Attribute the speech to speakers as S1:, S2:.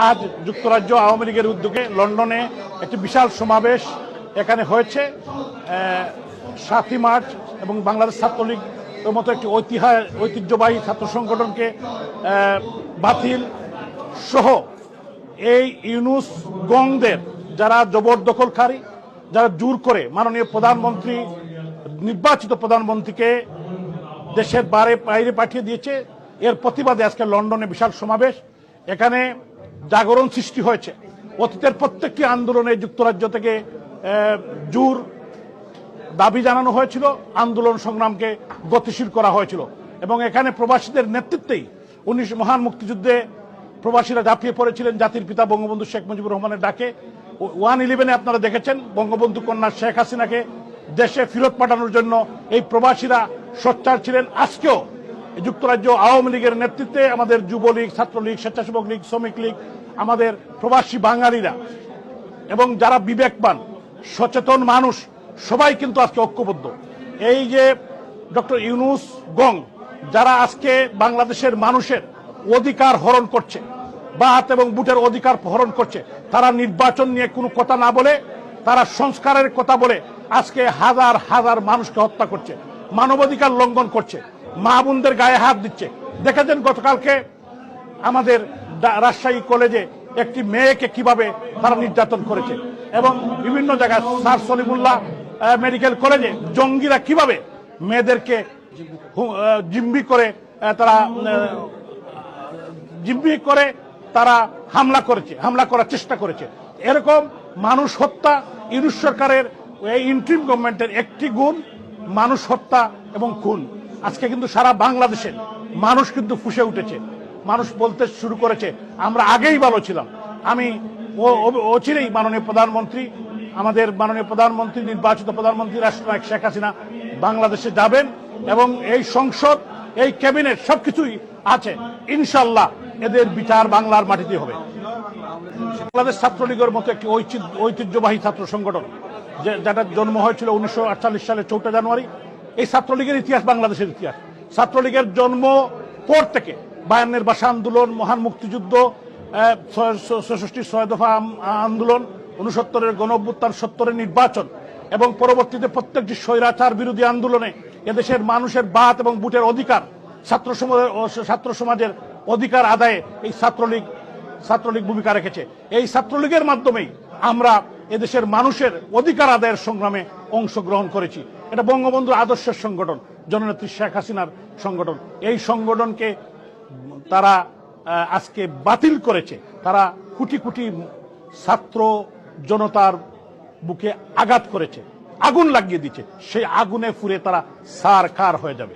S1: আজ যুক্তরাজ্য আওয়ামী লীগের উদ্যোগে লন্ডনে একটি বিশাল সমাবেশ এখানে হয়েছে 7ই মার্চ এবং বাংলাদেশ ছাত্রলীগের মতো একটি ঐতিহ্যবাহী ছাত্র সংগঠনকে বাতিল সহ এই ইউনুস গংদের যারা জবরদখলকারী, যারা জোর করে মাননীয় প্রধানমন্ত্রী, নির্বাচিত প্রধানমন্ত্রীকে দেশের বাইরে পাঠিয়ে দিয়েছে, এর প্রতিবাদে আজকে লন্ডনে বিশাল সমাবেশ। এখানে জাগরণ সৃষ্টি হয়েছে। অতীতের প্রত্যেকটি আন্দোলনে যুক্তরাজ্য থেকে জোর দাবি জানানো হয়েছিল, আন্দোলন সংগ্রামকে গতিশীল করা হয়েছিল এবং এখানে প্রবাসীদের নেতৃত্বেই মহান মুক্তিযুদ্ধে প্রবাসীরা ঝাঁপিয়ে পড়েছিলেন জাতির পিতা বঙ্গবন্ধু শেখ মুজিবুর রহমানের ডাকে। 111-এ আপনারা দেখেছেন বঙ্গবন্ধু কন্যা শেখ হাসিনাকে দেশে ফেরত পাঠানোর জন্য এই প্রবাসীরা সোচ্চার ছিলেন। আজকেও যুক্তরাজ্য আওয়ামী লীগের নেতৃত্বে আমাদের যুবলীগ, ছাত্রলীগ, স্বেচ্ছাসেবক লীগ, শ্রমিক লীগ, আমাদের প্রবাসী বাঙালিরা এবং যারা বিবেকবান সচেতন মানুষ সবাই কিন্তু আজকে ঐক্যবদ্ধ। এই যে ডক্টর ইউনুস গং যারা আজকে বাংলাদেশের মানুষের অধিকার হরণ করছে, বাত এবং বুটের অধিকার হরণ করছে, তারা নির্বাচন নিয়ে কোনো কথা না বলে তারা সংস্কারের কথা বলে আজকে হাজার হাজার মানুষকে হত্যা করছে, মানবাধিকার লঙ্ঘন করছে, মা বোনদের গায়ে হাত দিচ্ছে। দেখেছেন গতকালকে আমাদের রাজশাহী কলেজে একটি মেয়েকে কিভাবে তারা নির্যাতন করেছে এবং বিভিন্ন জায়গায় স্যার সলিমুল্লাহ মেডিকেল কলেজে জঙ্গিরা কিভাবে মেয়েদেরকে জিম্মি করে তারা হামলা করার চেষ্টা করেছে। এরকম মানুষ হত্যা ইউনুস সরকারের এই ইন্টারিম গভর্নমেন্টের একটি গুণ, মানুষ হত্যা এবং খুন। আজকে কিন্তু সারা বাংলাদেশের মানুষ কিন্তু ফুঁসে উঠেছে, মানুষ বলতে শুরু করেছে আমরা আগেই ভালো ছিলাম। আমি অচিরেই আমাদের মাননীয় প্রধানমন্ত্রী, নির্বাচিত প্রধানমন্ত্রী রাষ্ট্রনায়ক শেখ হাসিনা বাংলাদেশে যাবেন এবং এই সংসদ, এই ক্যাবিনেট সবকিছুই আছে, ইনশাল্লাহ এদের বিচার বাংলার মাটিতে হবে। বাংলাদেশ ছাত্রলীগের মতো একটি ঐতিহ্যবাহী ছাত্র সংগঠন যেটা জন্ম হয়েছিল 1948 সালের 4 জানুয়ারি। এই ছাত্রলীগের ইতিহাস বাংলাদেশের ইতিহাস। ছাত্রলীগের জন্ম পর থেকে 52-এর ভাষা আন্দোলন, মহান মুক্তিযুদ্ধ, 66 6 দফা আন্দোলন, 69-এর গণঅভ্যুত্থান, 70-এর নির্বাচন এবং পরবর্তীতে প্রত্যেকটি স্বৈরাচার বিরোধী আন্দোলনে এদেশের মানুষের বাত এবং বুটের অধিকার, ছাত্র সমাজের অধিকার আদায়ে এই ছাত্রলীগ ভূমিকা রেখেছে। এই ছাত্রলীগের মাধ্যমেই আমরা এদেশের মানুষের অধিকার আদায়ের সংগ্রামে অংশগ্রহণ করেছি। এটা বঙ্গবন্ধুর আদর্শের সংগঠন, জননেত্রী শেখ হাসিনার সংগঠন। এই সংগঠনকে তারা আজকে বাতিল করেছে। তারা কোটি কোটি ছাত্র জনতার বুকে আঘাত করেছে, আগুন লাগিয়ে দিচ্ছে। সেই আগুনে পুড়ে তারা সারখার হয়ে যাবে।